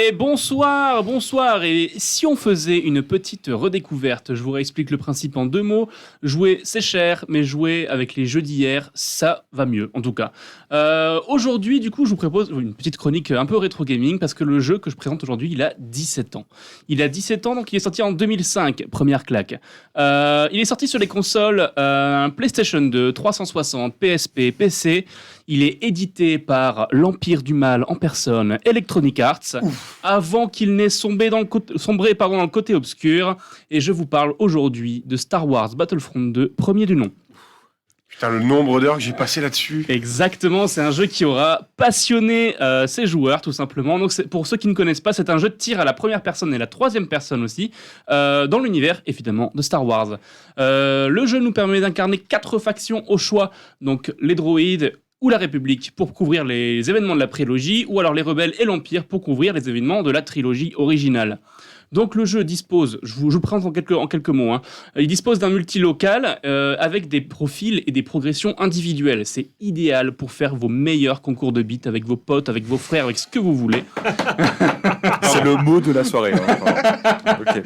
Et bonsoir. Et si on faisait une petite redécouverte, je vous réexplique le principe en 2 mots. Jouer, c'est cher, mais jouer avec les jeux d'hier, ça va mieux, en tout cas. Aujourd'hui, du coup, je vous propose une petite chronique un peu rétro gaming, parce que le jeu que je présente aujourd'hui, il a 17 ans. Il a 17 ans, donc il est sorti en 2005, première claque. Il est sorti sur les consoles PlayStation 2, 360, PSP, PC. Il est édité par l'Empire du Mal en personne, Electronic Arts, avant qu'il n'ait sombré dans le côté obscur. Et je vous parle aujourd'hui de Star Wars Battlefront 2, premier du nom. Putain, le nombre d'heures que j'ai passé là-dessus. Exactement, c'est un jeu qui aura passionné ses joueurs, tout simplement. Donc, pour ceux qui ne connaissent pas, c'est un jeu de tir à la première personne et la troisième personne aussi, dans l'univers, évidemment, de Star Wars. Le jeu nous permet d'incarner 4 factions au choix, donc les droïdes ou la République pour couvrir les événements de la prélogie, ou alors les rebelles et l'Empire pour couvrir les événements de la trilogie originale. Donc le jeu dispose, je vous présente en quelques mots, il dispose d'un multilocal avec des profils et des progressions individuelles. C'est idéal pour faire vos meilleurs concours de beats avec vos potes, avec vos frères, avec ce que vous voulez. C'est le mot de la soirée. Okay.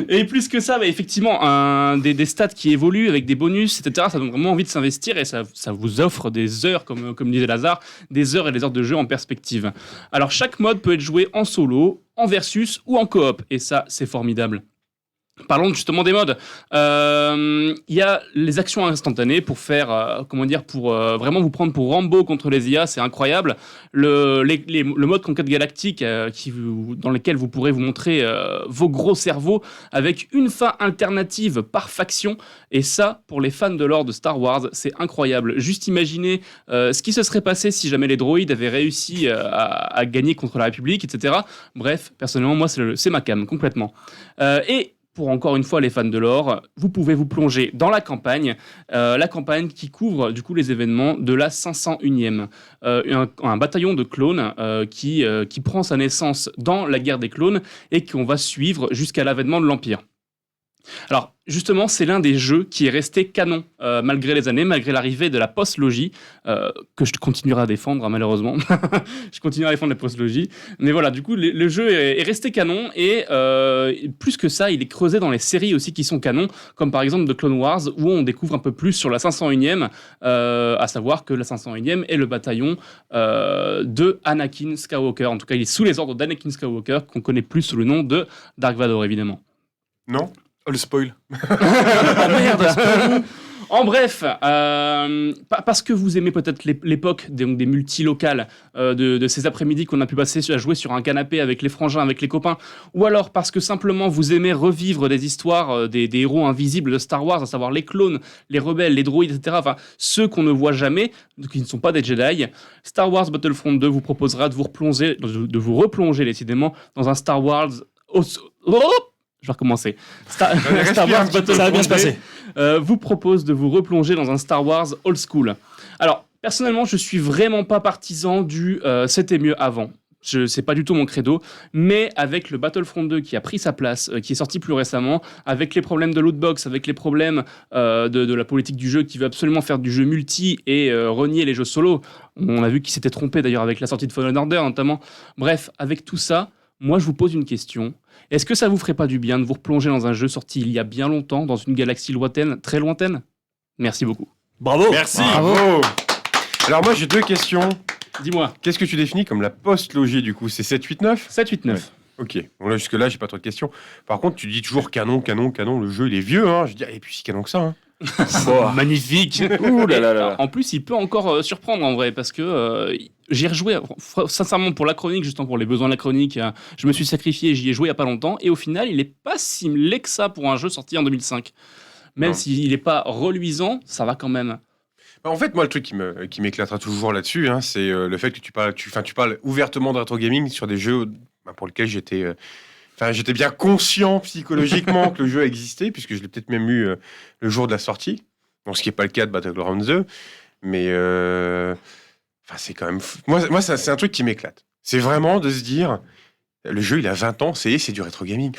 Et plus que ça, effectivement, des stats qui évoluent avec des bonus, etc. Ça donne vraiment envie de s'investir et ça vous offre des heures, comme disait Lazare, des heures et des heures de jeu en perspective. Alors chaque mode peut être joué en solo, en versus ou en coop, et ça, c'est formidable. Parlons justement des modes. Il y a les actions instantanées pour faire, vraiment vous prendre pour Rambo contre les IA, c'est incroyable. Le mode conquête galactique dans lequel vous pourrez vous montrer vos gros cerveaux avec une fin alternative par faction, et ça, pour les fans de lore de Star Wars, c'est incroyable. Juste imaginez ce qui se serait passé si jamais les droïdes avaient réussi à gagner contre la République, etc. Bref, personnellement, moi, c'est ma cam, complètement. Et pour encore une fois les fans de lore, vous pouvez vous plonger dans la campagne qui couvre du coup les événements de la 501e. Un bataillon de clones qui prend sa naissance dans la guerre des clones et qu'on va suivre jusqu'à l'avènement de l'Empire. Alors, justement, c'est l'un des jeux qui est resté canon, malgré les années, malgré l'arrivée de la post-logie, que je continuerai à défendre, malheureusement. Je continuerai à défendre la post-logie. Mais voilà, du coup, le jeu est resté canon, et plus que ça, il est creusé dans les séries aussi qui sont canons, comme par exemple The Clone Wars, où on découvre un peu plus sur la 501e, à savoir que la 501e est le bataillon de Anakin Skywalker. En tout cas, il est sous les ordres d'Anakin Skywalker, qu'on connaît plus sous le nom de Dark Vador, évidemment. Non ? Oh, le spoil. Ah merde, spoil. En bref, parce que vous aimez peut-être l'époque des multilocales, de ces après-midi qu'on a pu passer à jouer sur un canapé avec les frangins, avec les copains, ou alors parce que simplement vous aimez revivre des histoires des héros invisibles de Star Wars, à savoir les clones, les rebelles, les droïdes, etc., enfin ceux qu'on ne voit jamais, qui ne sont pas des Jedi, Star Wars Battlefront 2 vous proposera de vous replonger décidément dans un Star Wars... Je vais recommencer. Star Wars Battlefront, ça va bien se passer. Vous propose de vous replonger dans un Star Wars old school. Alors, personnellement, je suis vraiment pas partisan du c'était mieux avant. C'est pas du tout mon credo, mais avec le Battlefront 2 qui a pris sa place, qui est sorti plus récemment, avec les problèmes de lootbox, avec les problèmes de la politique du jeu qui veut absolument faire du jeu multi et renier les jeux solo. On a vu qu'il s'était trompé d'ailleurs avec la sortie de Fallen Order notamment. Bref, avec tout ça, moi je vous pose une question. Est-ce que ça vous ferait pas du bien de vous replonger dans un jeu sorti il y a bien longtemps, dans une galaxie lointaine, très lointaine ? Merci beaucoup. Bravo. Merci. Bravo. Alors moi j'ai 2 questions. Dis-moi. Qu'est-ce que tu définis comme la post-logie du coup ? C'est 7, 8, 9 ? 7, 8, 9. Ouais. Ok, bon, là, jusque-là j'ai pas trop de questions. Par contre tu dis toujours canon, le jeu il est vieux, hein. Je dis, et puis si canon que ça, hein. Magnifique. Ouh là là là. En plus, il peut encore surprendre en vrai, parce que j'y ai rejoué, sincèrement, pour la chronique, justement pour les besoins de la chronique, je me suis sacrifié, j'y ai joué il y a pas longtemps, et au final, il est pas si laid que ça pour un jeu sorti en 2005. Même s'il est pas reluisant, ça va quand même. En fait, moi, le truc qui m'éclatera toujours là-dessus, hein, c'est le fait que tu parles ouvertement de rétro gaming sur des jeux pour lesquels j'étais bien conscient psychologiquement que le jeu existait, puisque je l'ai peut-être même eu le jour de la sortie. Bon, ce qui n'est pas le cas de Battlegrounds 2, mais c'est quand même... Moi c'est un truc qui m'éclate. C'est vraiment de se dire, le jeu, il a 20 ans, c'est du rétro gaming.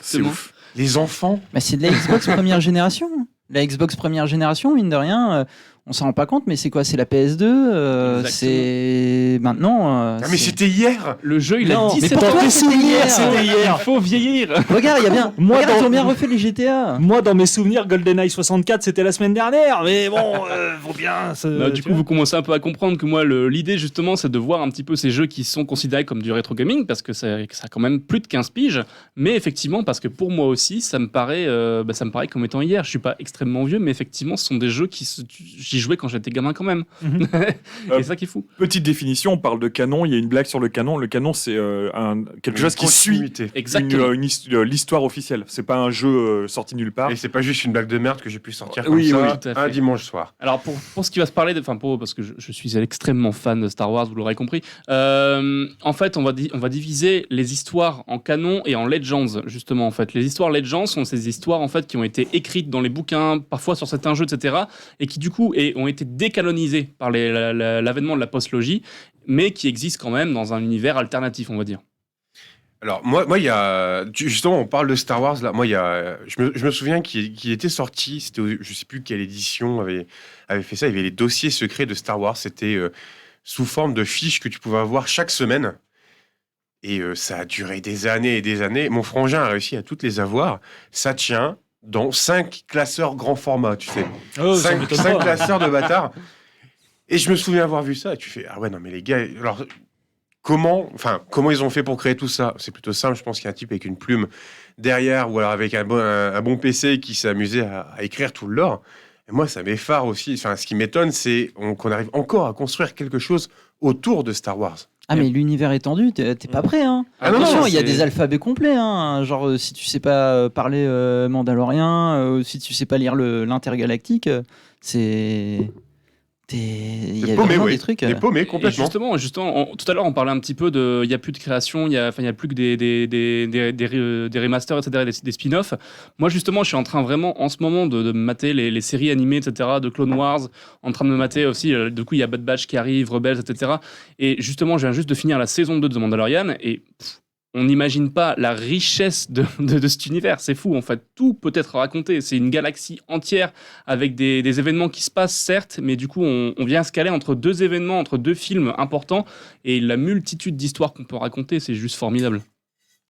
C'est ouf. Les enfants... Bah, c'est de la Xbox première génération. La Xbox première génération, mine de rien, on s'en rend pas compte, mais c'est quoi? C'est la PS2, Exactement. c'est maintenant. Ah, mais c'était hier. Le jeu, il Non, a mais 17 pour ans. toi, Tes c'était souvenirs, hier. c'était hier. Il faut vieillir. Regarde, il y a bien. Moi, Regarde, ils dans- ont bien refait les GTA. Moi, dans mes souvenirs, GoldenEye 64, c'était la semaine dernière, mais bon, faut bien. Du coup, vous commencez un peu à comprendre que moi, l'idée justement, c'est de voir un petit peu ces jeux qui sont considérés comme du rétro gaming, parce que ça a quand même plus de 15 piges, mais effectivement, parce que pour moi aussi, ça me paraît comme étant hier. Je suis pas extrêmement vieux, mais effectivement, ce sont des jeux j'y jouais quand j'étais gamin quand même. Mhm. Et c'est ça qui est fou. Petite définition, on parle de canon, il y a une blague sur le canon. Le canon, c'est quelque chose qui suit Continuité. Exactement. l'histoire officielle. C'est pas un jeu sorti nulle part. Et c'est pas juste une blague de merde que j'ai pu sortir Oui, comme oui, ça tout à fait. un dimanche soir. Alors pour ce qui va se parler, parce que je suis extrêmement fan de Star Wars, vous l'aurez compris. En fait, on va diviser les histoires en canon et en legends justement. En fait, les histoires legends sont ces histoires en fait qui ont été écrites dans les bouquins, parfois sur certains jeux, etc., et qui du coup ont été décanonisées par l'avènement de la postlogie, mais qui existent quand même dans un univers alternatif, on va dire. Alors, moi, il y a. Justement, on parle de Star Wars, là. Moi, il y a. Je me souviens qu'il était sorti. C'était. Je sais plus quelle édition avait fait ça. Il y avait les dossiers secrets de Star Wars. C'était sous forme de fiches que tu pouvais avoir chaque semaine. Et ça a duré des années et des années. Mon frangin a réussi à toutes les avoir. Ça tient dans 5 classeurs grand format, tu sais. Oh, ça 5 m'étonne pas. classeurs de bâtards. Et je me souviens avoir vu ça. Et tu fais, ah ouais, non, mais les gars. Alors. Comment ils ont fait pour créer tout ça? C'est plutôt simple, je pense qu'il y a un type avec une plume derrière ou alors avec un bon PC qui s'est amusé à écrire tout le lore. Et moi, ça m'effare aussi. Enfin, ce qui m'étonne, c'est qu'on arrive encore à construire quelque chose autour de Star Wars. Ah, mais l'univers étendu, t'es pas prêt, hein. Ah non, Attention, non, il y a c'est- des alphabets complets, hein. Genre, si tu sais pas parler mandalorien, si tu sais pas lire l'intergalactique, c'est. Il y a paumé, vraiment oui. des trucs. T'es paumé Et complètement. justement, tout à l'heure, on parlait un petit peu il n'y a plus de création, il y a plus que des remasters, etc., des spin-offs. Moi, justement, je suis en train vraiment, en ce moment, de mater les séries animées, etc., de Clone Wars, en train de me mater aussi, du coup, il y a Bad Batch qui arrive, Rebels, etc. Et justement, je viens juste de finir la saison 2 de The Mandalorian, et on n'imagine pas la richesse de cet univers. C'est fou, en fait. Tout peut être raconté. C'est une galaxie entière avec des événements qui se passent, certes, mais du coup, on vient se caler entre 2 événements, entre 2 films importants. Et la multitude d'histoires qu'on peut raconter, c'est juste formidable.